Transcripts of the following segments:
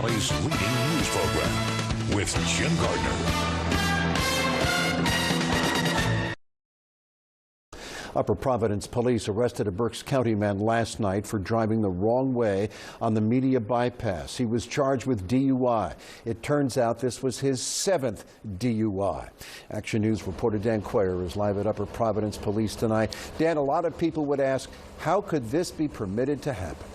Valley's leading news program with Jim Gardner. Upper Providence police arrested a Berks County man last night for driving the wrong way on the Media bypass. He was charged with DUI. It turns out this was his 7th DUI. Action News reporter Dan Quayer is live at Upper Providence Police tonight. Dan, a lot of people would ask, how could this be permitted to happen?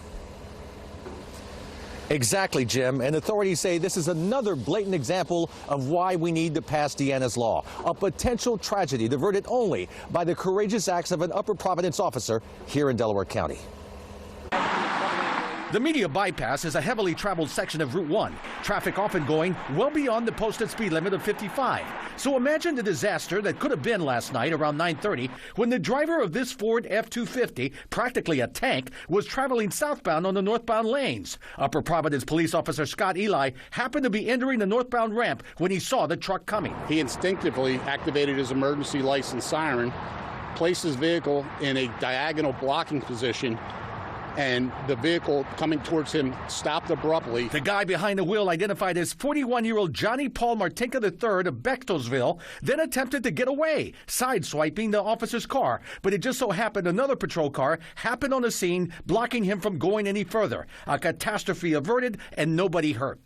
Exactly, Jim. And authorities say this is another blatant example of why we need to pass Deanna's Law. A potential tragedy diverted only by the courageous acts of an Upper Providence officer here in Delaware County. The Media bypass is a heavily traveled section of Route 1. Traffic often going well beyond the posted speed limit of 55. So imagine the disaster that could have been last night around 9:30 when the driver of this Ford F-250, practically a tank, was traveling southbound on the northbound lanes. Upper Providence Police Officer Scott Eli happened to be entering the northbound ramp when he saw the truck coming. He instinctively activated his emergency license siren, placed his vehicle in a diagonal blocking position, and the vehicle coming towards him stopped abruptly. The guy behind the wheel, identified as 41-year-old Johnny Paul Martinka III of Bechtelsville, then attempted to get away, sideswiping the officer's car. But it just so happened another patrol car happened on the scene, blocking him from going any further. A catastrophe averted and nobody hurt.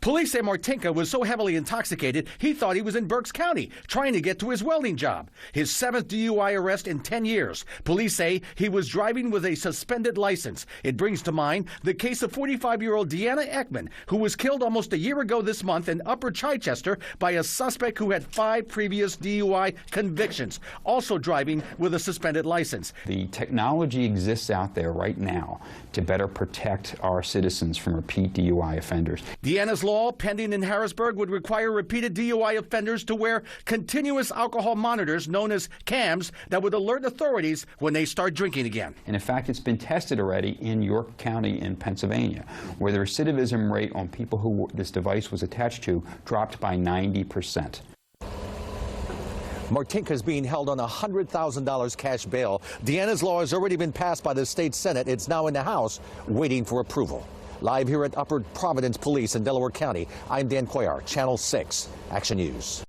Police say Martinka was so heavily intoxicated he thought he was in Berks County trying to get to his welding job. His 7th DUI arrest in 10 years. Police say he was driving with a suspended license. It brings to mind the case of 45-year-old Deanna Ekman, who was killed almost a year ago this month in Upper Chichester by a suspect who had 5 previous DUI convictions, also driving with a suspended license. The technology exists out there right now to better protect our citizens from repeat DUI offenders. Deanna's Law, pending in Harrisburg, would require repeated DUI offenders to wear continuous alcohol monitors known as CAMs that would alert authorities when they start drinking again. And in fact, it's been tested already in York County in Pennsylvania, where the recidivism rate on people who this device was attached to dropped by 90%. Martinka is being held on $100,000 cash bail. Deanna's Law has already been passed by the state Senate. It's now in the House waiting for approval. Live here at Upper Providence Police in Delaware County, I'm Dan Quayer, Channel 6 Action News.